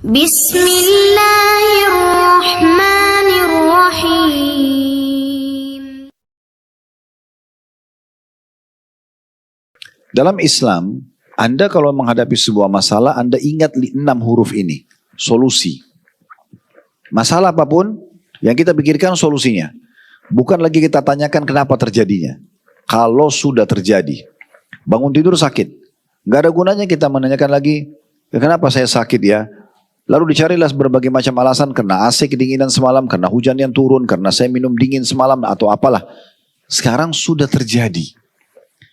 Bismillahirrahmanirrahim. Dalam Islam, Anda kalau menghadapi sebuah masalah, Anda ingat 6 huruf ini. Solusi. Masalah apapun, yang kita pikirkan solusinya. Bukan lagi kita tanyakan kenapa terjadinya. Kalau sudah terjadi. Bangun tidur sakit. Gak ada gunanya kita menanyakan lagi, kenapa saya sakit ya? Lalu dicarilah berbagai macam alasan, karena AC kedinginan semalam, karena hujan yang turun, karena saya minum dingin semalam, atau apalah. Sekarang sudah terjadi.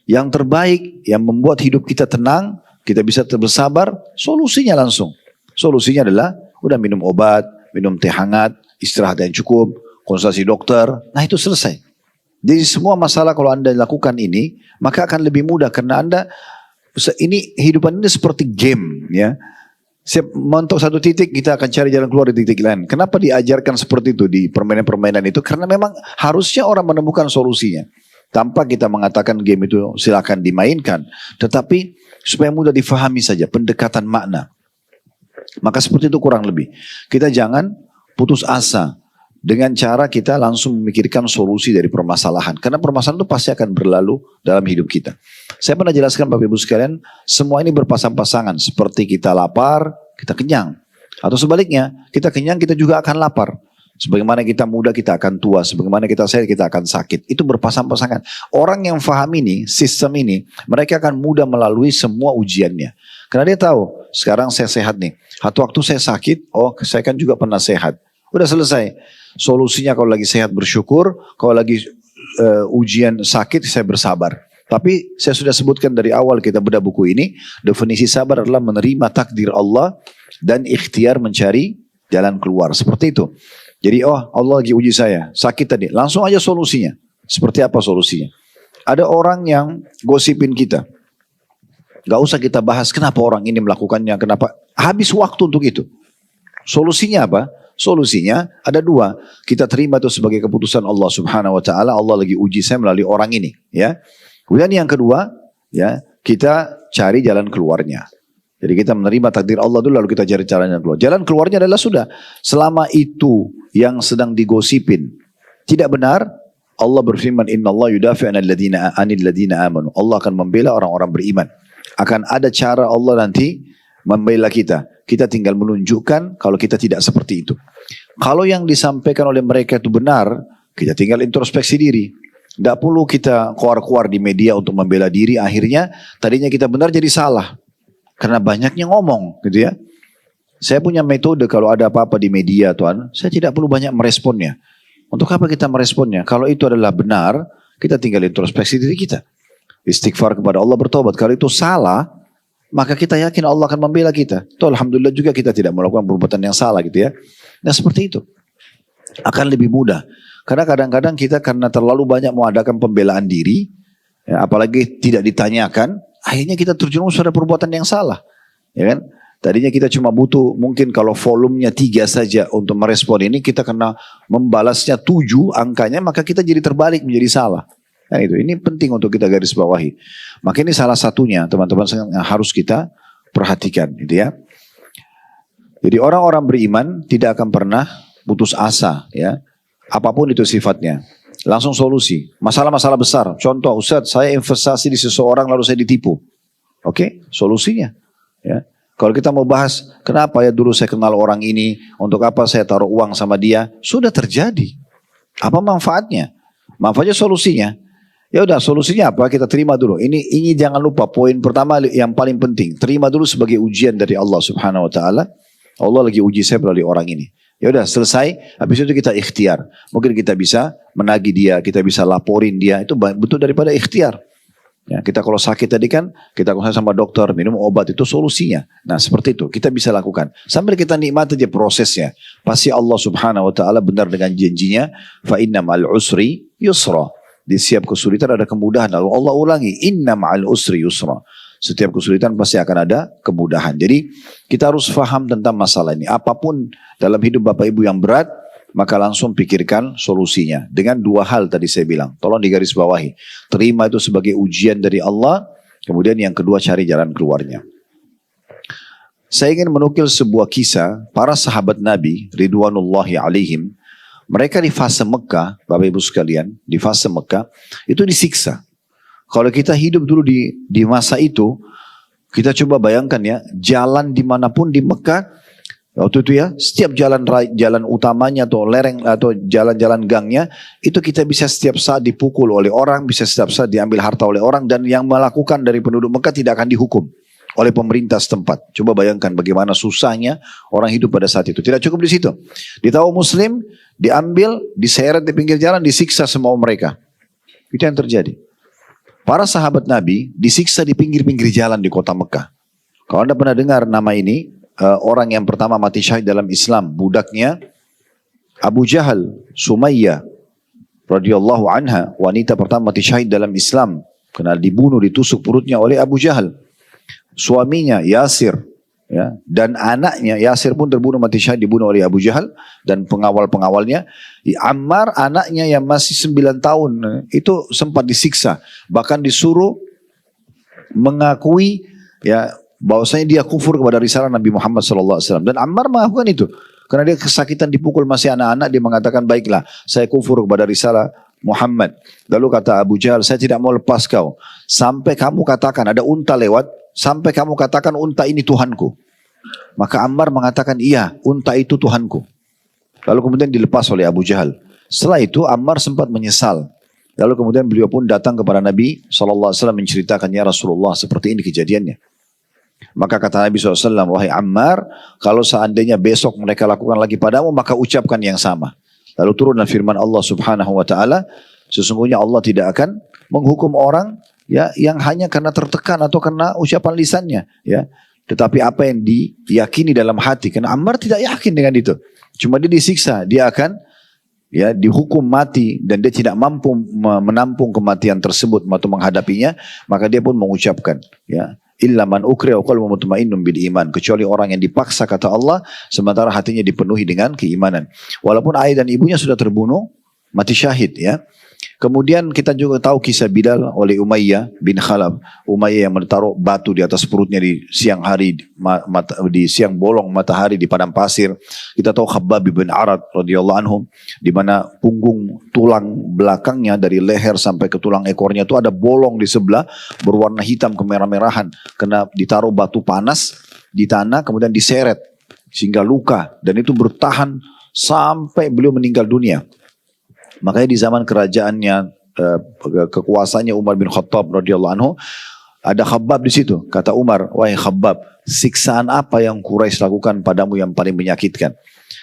Yang terbaik, yang membuat hidup kita tenang, kita bisa bersabar, solusinya langsung. Solusinya adalah, udah minum obat, minum teh hangat, istirahat yang cukup, konsultasi dokter, nah itu selesai. Jadi semua masalah kalau Anda lakukan ini, maka akan lebih mudah, karena Anda, ini hidupan ini seperti game, ya. Mentok satu titik, kita akan cari jalan keluar di titik lain. Kenapa diajarkan seperti itu di permainan-permainan itu? Karena memang harusnya orang menemukan solusinya. Tanpa kita mengatakan game itu silakan dimainkan. Tetapi supaya mudah difahami saja pendekatan makna. Maka seperti itu kurang lebih. Kita jangan putus asa dengan cara kita langsung memikirkan solusi dari permasalahan. Karena permasalahan itu pasti akan berlalu dalam hidup kita. Saya pernah jelaskan Bapak Ibu sekalian, semua ini berpasang-pasangan. Seperti kita lapar, kita kenyang. Atau sebaliknya, kita kenyang, kita juga akan lapar. Sebagaimana kita muda, kita akan tua. Sebagaimana kita sehat, kita akan sakit. Itu berpasang-pasangan. Orang yang faham ini, sistem ini, mereka akan mudah melalui semua ujiannya. Karena dia tahu, sekarang saya sehat nih. Satu waktu saya sakit, oh saya kan juga pernah sehat. Udah selesai. Solusinya kalau lagi sehat bersyukur, kalau lagi ujian sakit saya bersabar. Tapi saya sudah sebutkan dari awal kita bedah buku ini, definisi sabar adalah menerima takdir Allah dan ikhtiar mencari jalan keluar. Seperti itu. Jadi Allah lagi uji saya, sakit tadi, langsung aja solusinya. Seperti apa solusinya? Ada orang yang gosipin kita. Gak usah kita bahas kenapa orang ini melakukannya, kenapa. Habis waktu untuk itu. Solusinya apa? Solusinya ada 2. Kita terima itu sebagai keputusan Allah Subhanahu Wa Taala. Allah lagi uji saya melalui orang ini. Ya. Kemudian yang kedua, ya kita cari jalan keluarnya. Jadi kita menerima takdir Allah dulu, lalu kita cari caranya keluar. Jalan keluarnya adalah sudah. Selama itu yang sedang digosipin tidak benar, Allah berfirman, Inna Allah yudafi anil ladina amanu. Allah akan membela orang-orang beriman. Akan ada cara Allah nanti membela kita. Kita tinggal menunjukkan kalau kita tidak seperti itu. Kalau yang disampaikan oleh mereka itu benar, kita tinggal introspeksi diri. Tidak perlu kita keluar-keluar di media untuk membela diri. Akhirnya tadinya kita benar jadi salah. Karena banyaknya ngomong gitu ya. Saya punya metode kalau ada apa-apa di media Tuhan, saya tidak perlu banyak meresponnya. Untuk apa kita meresponnya? Kalau itu adalah benar, kita tinggal introspeksi diri kita. Istighfar kepada Allah, bertobat. Kalau itu salah, maka kita yakin Allah akan membela kita. Tuh, alhamdulillah juga kita tidak melakukan perbuatan yang salah gitu ya. Nah seperti itu. Akan lebih mudah. Karena kadang-kadang kita karena terlalu banyak mengadakan pembelaan diri, ya, apalagi tidak ditanyakan, akhirnya kita terjerumus pada perbuatan yang salah. Ya kan? Tadinya kita cuma butuh mungkin kalau volumenya 3 saja untuk merespon ini, kita kena membalasnya 7 angkanya, maka kita jadi terbalik menjadi salah. Nah itu, ini penting untuk kita garis bawahi. Maka ini salah satunya teman-teman yang harus kita perhatikan gitu ya. Jadi orang-orang beriman tidak akan pernah putus asa ya. Apapun itu sifatnya. Langsung solusi. Masalah-masalah besar. Contoh, Ustaz, saya investasi di seseorang lalu saya ditipu. Oke, solusinya. Ya. Kalau kita mau bahas, kenapa ya dulu saya kenal orang ini, untuk apa saya taruh uang sama dia, sudah terjadi. Apa manfaatnya? Manfaatnya solusinya. Ya udah, solusinya apa? Kita terima dulu. Ini jangan lupa poin pertama yang paling penting. Terima dulu sebagai ujian dari Allah Subhanahu Wa Taala. Allah lagi uji saya melalui orang ini. Ya udah selesai, habis itu kita ikhtiar. Mungkin kita bisa menagih dia, kita bisa laporin dia, itu bentuk daripada ikhtiar. Ya, kita kalau sakit tadi kan, kita konsultasi sama dokter, minum obat, itu solusinya. Nah seperti itu, kita bisa lakukan. Sambil kita nikmati aja prosesnya. Pasti Allah Subhanahu Wa Taala benar dengan janjinya, fa inna ma'al usri yusra. Di setiap kesulitan ada kemudahan. Lalu Allah ulangi, inna ma'al usri yusra. Setiap kesulitan pasti akan ada kemudahan. Jadi kita harus faham tentang masalah ini. Apapun dalam hidup Bapak Ibu yang berat, maka langsung pikirkan solusinya. Dengan 2 hal tadi saya bilang. Tolong digaris bawahi. Terima itu sebagai ujian dari Allah. Kemudian yang kedua cari jalan keluarnya. Saya ingin menukil sebuah kisah para sahabat Nabi Ridwanullahi alaihim. Mereka di fase Mekah, Bapak Ibu sekalian, di fase Mekah itu disiksa. Kalau kita hidup dulu di masa itu, kita coba bayangkan ya, jalan dimanapun di Mekah, waktu itu ya, setiap jalan utamanya atau lereng atau jalan-jalan gangnya, itu kita bisa setiap saat dipukul oleh orang, bisa setiap saat diambil harta oleh orang, dan yang melakukan dari penduduk Mekah tidak akan dihukum oleh pemerintah setempat. Coba bayangkan bagaimana susahnya orang hidup pada saat itu. Tidak cukup di situ. Di kaum muslim, diambil, diseret di pinggir jalan, disiksa semua mereka. Itu yang terjadi. Para sahabat Nabi disiksa di pinggir-pinggir jalan di kota Mekah. Kalau Anda pernah dengar nama ini, orang yang pertama mati syahid dalam Islam, budaknya Abu Jahal, Sumayyah radhiyallahu anha, wanita pertama mati syahid dalam Islam, karena dibunuh, ditusuk perutnya oleh Abu Jahal. Suaminya Yasir, ya, dan anaknya Yasir pun terbunuh mati syahid, dibunuh oleh Abu Jahal dan pengawal-pengawalnya. Ammar, anaknya yang masih 9 tahun itu sempat disiksa, bahkan disuruh mengakui ya bahwasanya dia kufur kepada risalah Nabi Muhammad SAW. Dan Ammar melakukan itu karena dia kesakitan dipukul masih anak-anak. Dia mengatakan, baiklah, saya kufur kepada risalah Muhammad. Lalu kata Abu Jahal, saya tidak mau lepas kau sampai kamu katakan, ada unta lewat, sampai kamu katakan unta ini Tuhanku. Maka Ammar mengatakan, iya, unta itu Tuhanku. Lalu kemudian dilepas oleh Abu Jahal. Setelah itu Ammar sempat menyesal. Lalu kemudian beliau pun datang kepada Nabi SAW menceritakan, ya Rasulullah, seperti ini kejadiannya. Maka kata Nabi SAW, wahai Ammar, kalau seandainya besok mereka lakukan lagi padamu, maka ucapkan yang sama. Lalu turunlah firman Allah Subhanahu Wa Taala, sesungguhnya Allah tidak akan menghukum orang ya yang hanya karena tertekan atau karena ucapan lisannya, ya. Tetapi apa yang diyakini dalam hati, karena Ammar tidak yakin dengan itu. Cuma dia disiksa, dia akan ya dihukum mati dan dia tidak mampu menampung kematian tersebut atau menghadapinya, maka dia pun mengucapkan, ya. Illa man ukriha wa qalbuhu mutmainnun bil iman, kecuali orang yang dipaksa kata Allah sementara hatinya dipenuhi dengan keimanan. Walaupun ayah dan ibunya sudah terbunuh mati syahid, ya. Kemudian kita juga tahu kisah Bilal oleh Umayyah bin Khalaf. Umayyah yang menaruh batu di atas perutnya di siang hari, di siang bolong matahari di padang pasir. Kita tahu Khabbab bin Arad radhiyallahu anhu, di mana punggung tulang belakangnya dari leher sampai ke tulang ekornya itu ada bolong di sebelah berwarna hitam kemerah-merahan karena ditaruh batu panas di tanah kemudian diseret sehingga luka, dan itu bertahan sampai beliau meninggal dunia. Makanya di zaman kerajaannya kekuasaannya Umar bin Khattab radhiyallahu anhu, ada Khabbab di situ. Kata Umar, wahai Khabbab, siksaan apa yang Quraisy lakukan padamu yang paling menyakitkan?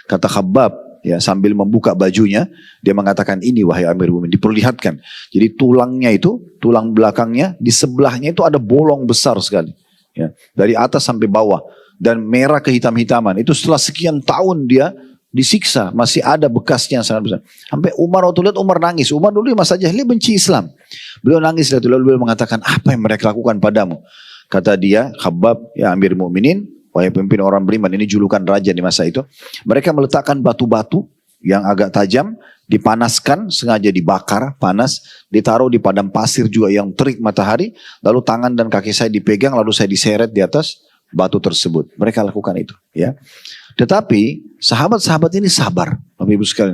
Kata Khabbab, ya, sambil membuka bajunya, dia mengatakan, ini wahai Amir Mu'minin, diperlihatkan. Jadi tulangnya itu, tulang belakangnya, di sebelahnya itu ada bolong besar sekali, ya, dari atas sampai bawah, dan merah kehitam-hitaman. Itu setelah sekian tahun dia disiksa, masih ada bekasnya sangat besar. Sampai Umar waktu lihat, Umar nangis. Umar dulu masa jahiliyah benci Islam. Beliau nangis, lalu beliau mengatakan, apa yang mereka lakukan padamu? Kata dia, Khabbab, ya Amir Mu'minin, wahai pemimpin orang beriman, ini julukan raja di masa itu. Mereka meletakkan batu-batu yang agak tajam, dipanaskan, sengaja dibakar, panas, ditaruh di padang pasir juga yang terik matahari, lalu tangan dan kaki saya dipegang, lalu saya diseret di atas batu tersebut. Mereka lakukan itu, ya. Tetapi sahabat-sahabat ini sabar, Bapak Ibu sekalian.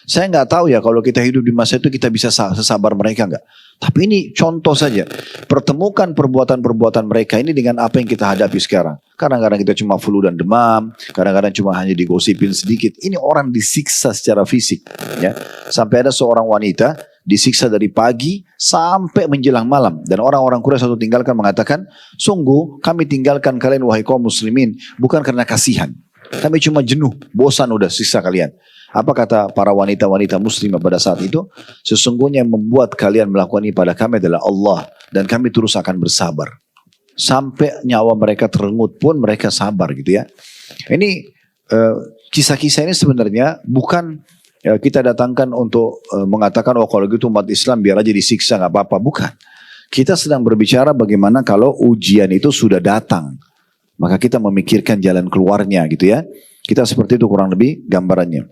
Saya nggak tahu ya kalau kita hidup di masa itu kita bisa sesabar mereka nggak. Tapi ini contoh saja. Pertemukan perbuatan-perbuatan mereka ini dengan apa yang kita hadapi sekarang. Kadang-kadang kita cuma flu dan demam, kadang-kadang cuma hanya digosipin sedikit. Ini orang disiksa secara fisik, ya. Sampai ada seorang wanita disiksa dari pagi sampai menjelang malam. Dan orang-orang Quraisy satu tinggalkan mengatakan, sungguh kami tinggalkan kalian wahai kaum muslimin bukan karena kasihan. Kami cuma jenuh, bosan udah siksa kalian. Apa kata para wanita-wanita muslimah pada saat itu? Sesungguhnya yang membuat kalian melakukan ini pada kami adalah Allah. Dan kami terus akan bersabar. Sampai nyawa mereka terenggut pun mereka sabar gitu ya. Ini kisah-kisah ini sebenarnya bukan kita datangkan untuk mengatakan, oh kalau gitu umat Islam biar aja disiksa gak apa-apa. Bukan. Kita sedang berbicara bagaimana kalau ujian itu sudah datang. Maka kita memikirkan jalan keluarnya gitu ya. Kita seperti itu kurang lebih gambarannya.